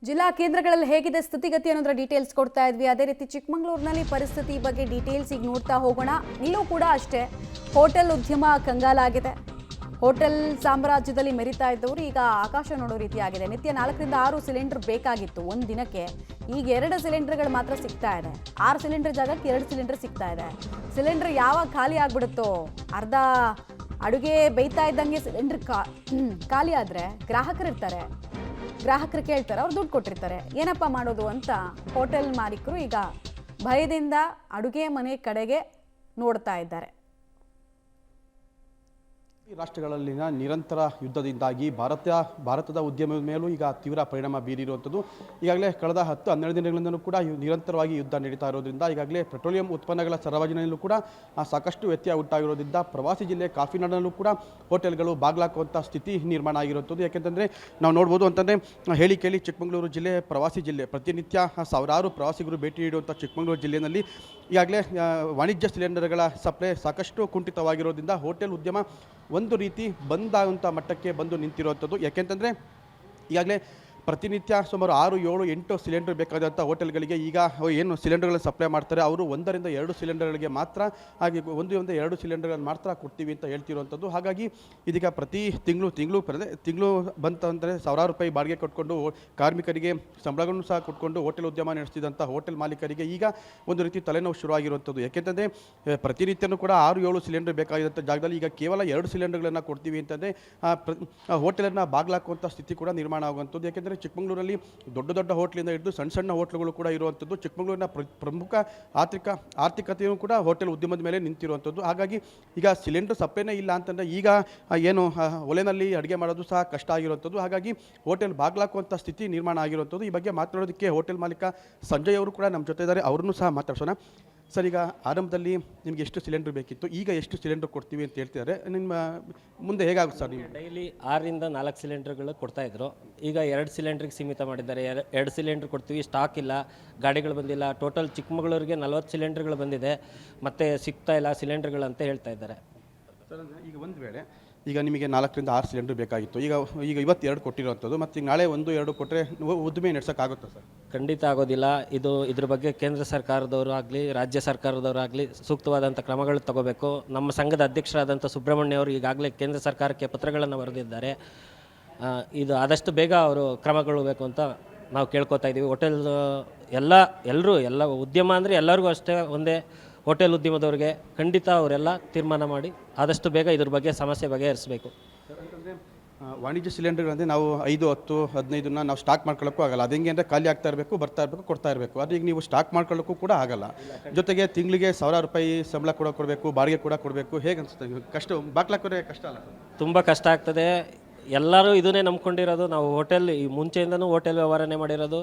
ಜಿಲ್ಲಾ ಕೇಂದ್ರಗಳಲ್ಲಿ ಹೇಗಿದೆ ಸ್ಥಿತಿಗತಿ ಅನ್ನೋದರ ಡೀಟೇಲ್ಸ್ ಕೊಡ್ತಾ ಇದ್ವಿ. ಅದೇ ರೀತಿ ಚಿಕ್ಕಮಗಳೂರಿನಲ್ಲಿ ಪರಿಸ್ಥಿತಿ ಬಗ್ಗೆ ಡೀಟೇಲ್ಸ್ ಈಗ ನೋಡ್ತಾ ಹೋಗೋಣ. ಇಲ್ಲೂ ಕೂಡ ಅಷ್ಟೇ ಹೋಟೆಲ್ ಉದ್ಯಮ ಕಂಗಾಲಾಗಿದೆ. ಹೋಟೆಲ್ ಸಾಮ್ರಾಜ್ಯದಲ್ಲಿ ಮೆರಿತಾ ಇದ್ದವರು ಈಗ ಆಕಾಶ ನೋಡೋ ರೀತಿಯಾಗಿದೆ. ನಿತ್ಯ 4 ರಿಂದ 6 ಸಿಲಿಂಡರ್ ಬೇಕಾಗಿತ್ತು ಒಂದು ದಿನಕ್ಕೆ, ಈಗ 2 ಸಿಲಿಂಡರ್ಗಳು ಮಾತ್ರ ಸಿಗ್ತಾ ಇದೆ. 6 ಸಿಲಿಂಡರ್ ಜಾಗಕ್ಕೆ 2 ಸಿಲಿಂಡರ್ ಸಿಗ್ತಾ ಇದೆ. ಸಿಲಿಂಡರ್ ಯಾವಾಗ ಖಾಲಿ ಆಗ್ಬಿಡುತ್ತೋ, ಅರ್ಧ ಅಡುಗೆ ಬೇಯ್ತಾ ಇದ್ದಂಗೆ ಸಿಲಿಂಡರ್ ಖಾಲಿ ಆದರೆ ಗ್ರಾಹಕರು ಇರ್ತಾರೆ, ಗ್ರಾಹಕರು ಕೇಳ್ತಾರೆ, ಅವ್ರು ದುಡ್ಡು ಕೊಟ್ಟಿರ್ತಾರೆ, ಏನಪ್ಪ ಮಾಡೋದು ಅಂತ ಹೋಟೆಲ್ ಮಾಲೀಕರು ಈಗ ಭಯದಿಂದ ಅಡುಗೆ ಮನೆ ಕಡೆಗೆ ನೋಡ್ತಾ ಇದ್ದಾರೆ. ಈ ರಾಷ್ಟ್ರಗಳಲ್ಲಿನ ನಿರಂತರ ಯುದ್ಧದಿಂದಾಗಿ ಭಾರತದ ಉದ್ಯಮದ ಮೇಲೂ ಈಗ ತೀವ್ರ ಪರಿಣಾಮ ಬೀರಿರುವಂಥದ್ದು. ಈಗಾಗಲೇ ಕಳೆದ 10-12 ದಿನಗಳಿಂದಲೂ ಕೂಡ ನಿರಂತರವಾಗಿ ಯುದ್ಧ ನಡೀತಾ ಇರೋದ್ರಿಂದ ಈಗಾಗಲೇ ಪೆಟ್ರೋಲಿಯಂ ಉತ್ಪನ್ನಗಳ ಸರಬರಾಜಿನಲ್ಲೂ ಕೂಡ ಸಾಕಷ್ಟು ವ್ಯತ್ಯಯ ಉಂಟಾಗಿರೋದ್ರಿಂದ ಪ್ರವಾಸಿ ಜಿಲ್ಲೆ ಕಾಫಿನಾಡಲ್ಲೂ ಕೂಡ ಹೋಟೆಲ್ಗಳು ಬಾಗ್ಲಾಕುವಂಥ ಸ್ಥಿತಿ ನಿರ್ಮಾಣ ಆಗಿರುವಂಥದ್ದು. ಯಾಕೆಂತಂದರೆ ನಾವು ನೋಡ್ಬೋದು ಅಂತಂದರೆ ಕೇಳಿ ಚಿಕ್ಕಮಗಳೂರು ಜಿಲ್ಲೆ ಪ್ರವಾಸಿ ಜಿಲ್ಲೆ. ಪ್ರತಿನಿತ್ಯ ಸಾವಿರಾರು ಪ್ರವಾಸಿಗರು ಭೇಟಿ ನೀಡುವಂಥ ಚಿಕ್ಕಮಗಳೂರು ಜಿಲ್ಲೆಯಲ್ಲಿ ಈಗಾಗಲೇ ವಾಣಿಜ್ಯ ಸಿಲಿಂಡರ್ಗಳ ಸಪ್ಲೈ ಸಾಕಷ್ಟು ಕುಂಠಿತವಾಗಿರೋದ್ರಿಂದ ಹೋಟೆಲ್ ಉದ್ಯಮ ಒಂದು ರೀತಿ ಬಂದ್ ಆಗುವಂಥ ಮಟ್ಟಕ್ಕೆ ಬಂದು ನಿಂತಿರುವಂಥದ್ದು. ಯಾಕೆಂತಂದರೆ ಈಗಾಗಲೇ ಪ್ರತಿನಿತ್ಯ ಸುಮಾರು 6, 7, 8 ಸಿಲಿಂಡರ್ ಬೇಕಾದಂಥ ಹೋಟೆಲ್ಗಳಿಗೆ ಈಗ ಏನು ಸಿಲಿಂಡರ್ಗಳನ್ನು ಸಪ್ಲೈ ಮಾಡ್ತಾರೆ ಅವರು 1 ರಿಂದ 2 ಸಿಲಿಂಡರ್ಗಳಿಗೆ ಮಾತ್ರ, ಹಾಗೆ 1-2 ಸಿಲಿಂಡರ್ಗಳನ್ನು ಮಾತ್ರ ಕೊಡ್ತೀವಿ ಅಂತ ಹೇಳ್ತಿರುವಂಥದ್ದು. ಹಾಗಾಗಿ ಇದೀಗ ಪ್ರತಿ ತಿಂಗಳು ಬಂತಂದರೆ ಸಾವಿರಾರು ರೂಪಾಯಿ ಬಾಡಿಗೆ ಕೊಟ್ಕೊಂಡು ಕಾರ್ಮಿಕರಿಗೆ ಸಂಬಳಗಳನ್ನು ಸಹ ಕೊಟ್ಕೊಂಡು ಹೋಟೆಲ್ ಉದ್ಯಮ ನಡೆಸ್ತಿದ್ದಂಥ ಹೋಟೆಲ್ ಮಾಲೀಕರಿಗೆ ಈಗ ಒಂದು ರೀತಿ ತಲೆನೋವು ಶುರುವಾಗಿರುವಂಥದ್ದು. ಯಾಕೆಂತಂದರೆ ಪ್ರತಿನಿತ್ಯನೂ ಕೂಡ 6-7 ಸಿಲಿಂಡರ್ ಬೇಕಾಗಿದ್ದಂಥ ಜಾಗದಲ್ಲಿ ಈಗ ಕೇವಲ 2 ಸಿಲಿಂಡರ್ಗಳನ್ನು ಕೊಡ್ತೀವಿ ಅಂತಂದರೆ ಹೋಟೆಲನ್ನು ಬಾಗ್ಲಾಕುವಂಥ ಸ್ಥಿತಿ ಕೂಡ ನಿರ್ಮಾಣ ಆಗುವಂಥದ್ದು. ಯಾಕೆಂದರೆ ಚಿಕ್ಕಮಗಳೂರಲ್ಲಿ ದೊಡ್ಡ ಹೋಟ್ಲಿಂದ ಹಿಡಿದು ಸಣ್ಣ ಹೋಟ್ಲುಗಳು ಕೂಡ ಇರುವಂಥದ್ದು. ಚಿಕ್ಕಮಗಳೂರಿನ ಪ್ರಮುಖ ಆರ್ಥಿಕತೆಯೂ ಕೂಡ ಹೋಟೆಲ್ ಉದ್ಯಮದ ಮೇಲೆ ನಿಂತಿರುವಂಥದ್ದು. ಹಾಗಾಗಿ ಈಗ ಸಿಲಿಂಡರ್ ಸಪ್ಲೈನೇ ಇಲ್ಲ ಅಂತಂದರೆ ಈಗ ಏನು ಒಲೆನಲ್ಲಿ ಅಡುಗೆ ಮಾಡೋದು ಸಹ ಕಷ್ಟ ಆಗಿರುವಂಥದ್ದು. ಹಾಗಾಗಿ ಹೋಟೆಲ್ ಬಾಗ್ಲಾಕುವಂಥ ಸ್ಥಿತಿ ನಿರ್ಮಾಣ ಆಗಿರುವಂಥದ್ದು. ಈ ಬಗ್ಗೆ ಮಾತನಾಡೋದಕ್ಕೆ ಹೋಟೆಲ್ ಮಾಲೀಕ ಸಂಜಯ್ ಅವರು ಕೂಡ ನಮ್ಮ ಜೊತೆ ಇದ್ದಾರೆ. ಅವ್ರನ್ನೂ ಸಹ ಮಾತಾಡ್ಸೋಣ. ಸರ್, ಈಗ ಆರಂಭದಲ್ಲಿ ನಿಮಗೆ ಎಷ್ಟು ಸಿಲಿಂಡರ್ ಬೇಕಿತ್ತು, ಈಗ ಎಷ್ಟು ಸಿಲಿಂಡರ್ ಕೊಡ್ತೀವಿ ಅಂತ ಹೇಳ್ತಿದ್ದಾರೆ, ನಿಮ್ಮ ಮುಂದೆ ಹೇಗಾಗುತ್ತೆ ಸರ್? ನೀವು ಡೈಲಿ 6 ರಿಂದ 4 ಸಿಲಿಂಡರ್ಗಳು ಕೊಡ್ತಾಯಿದ್ರು. ಈಗ 2 ಸಿಲಿಂಡ್ರಿಗೆ ಸೀಮಿತ ಮಾಡಿದ್ದಾರೆ. 2 ಸಿಲಿಂಡರ್ ಕೊಡ್ತೀವಿ, ಸ್ಟಾಕ್ ಇಲ್ಲ, ಗಾಡಿಗಳು ಬಂದಿಲ್ಲ. ಟೋಟಲ್ ಚಿಕ್ಕಮಗಳೂರಿಗೆ 40 ಸಿಲಿಂಡರ್ಗಳು ಬಂದಿದೆ, ಮತ್ತೆ ಸಿಗ್ತಾ ಇಲ್ಲ ಸಿಲಿಂಡರ್ಗಳು ಅಂತ ಹೇಳ್ತಾ ಇದ್ದಾರೆ. ಸರ್, ಈಗ ಒಂದು ವೇಳೆ ಈಗ ನಿಮಗೆ 4 ರಿಂದ 6 ಸಿಲಿಂಡರ್ ಬೇಕಾಗಿತ್ತು, ಈಗ ಇವತ್ತು 2 ಕೊಟ್ಟಿರುವಂಥದ್ದು, ಮತ್ತು ಈಗ ನಾಳೆ 1-2 ಕೊಟ್ಟರೆ ಉದ್ದಿಮೆ ನಡೆಸೋಕ್ಕಾಗುತ್ತಾ ಸರ್? ಖಂಡಿತ ಆಗೋದಿಲ್ಲ. ಇದ್ರ ಬಗ್ಗೆ ಕೇಂದ್ರ ಸರ್ಕಾರದವರು ಆಗಲಿ ರಾಜ್ಯ ಸರ್ಕಾರದವರಾಗಲಿ ಸೂಕ್ತವಾದಂಥ ಕ್ರಮಗಳು ತಗೋಬೇಕು. ನಮ್ಮ ಸಂಘದ ಅಧ್ಯಕ್ಷರಾದಂಥ ಸುಬ್ರಹ್ಮಣ್ಯ ಅವರು ಈಗಾಗಲೇ ಕೇಂದ್ರ ಸರ್ಕಾರಕ್ಕೆ ಪತ್ರಗಳನ್ನು ಬರೆದಿದ್ದಾರೆ. ಇದು ಆದಷ್ಟು ಬೇಗ ಅವರು ಕ್ರಮಗೊಳ್ಳಬೇಕು ಅಂತ ನಾವು ಕೇಳ್ಕೊತಾ ಇದ್ದೀವಿ. ಹೋಟೆಲ್ ಎಲ್ಲ ಉದ್ಯಮ ಅಂದರೆ ಎಲ್ಲರಿಗೂ ಅಷ್ಟೇ ಒಂದೇ. ಹೋಟೆಲ್ ಉದ್ಯಮದವ್ರಿಗೆ ಖಂಡಿತ ಅವರೆಲ್ಲ ತೀರ್ಮಾನ ಮಾಡಿ ಆದಷ್ಟು ಬೇಗ ಇದ್ರ ಬಗ್ಗೆ ಸಮಸ್ಯೆ ಬಗೆಹರಿಸಬೇಕು. ಅಂತಂದರೆ ವಾಣಿಜ್ಯ ಸಿಲಿಂಡರ್ಗಳಂದರೆ ನಾವು 5, 10, 15 ನಾವು ಸ್ಟಾಕ್ ಮಾಡ್ಕೊಳ್ಳೋಕ್ಕೂ ಆಗಲ್ಲ. ಅದು ಹೆಂಗೆ ಅಂದರೆ ಖಾಲಿ ಆಗ್ತಾ ಇರಬೇಕು, ಬರ್ತಾ ಇರಬೇಕು, ಕೊಡ್ತಾ ಇರಬೇಕು. ಅದು ಈಗ ನೀವು ಸ್ಟಾಕ್ ಮಾಡ್ಕೊಳ್ಳೋಕ್ಕೂ ಕೂಡ ಆಗಲ್ಲ. ಜೊತೆಗೆ ತಿಂಗಳಿಗೆ 1000 ರೂಪಾಯಿ ಸಂಬಳ ಕೂಡ ಕೊಡಬೇಕು, ಬಾಡಿಗೆ ಕೂಡ ಕೊಡಬೇಕು. ಹೇಗೆ ಅನಿಸುತ್ತೆ? ಕಷ್ಟ, ಬಾಗ್ಲಾಕೋರೆ ಕಷ್ಟ ಅಲ್ಲ? ತುಂಬ ಕಷ್ಟ ಆಗ್ತದೆ. ಎಲ್ಲರೂ ಇದನ್ನೇ ನಂಬ್ಕೊಂಡಿರೋದು. ನಾವು ಹೋಟೆಲ್ ಈ ಮುಂಚೆಯಿಂದನೂ ಹೋಟೆಲ್ ವ್ಯವಹಾರನೇ ಮಾಡಿರೋದು.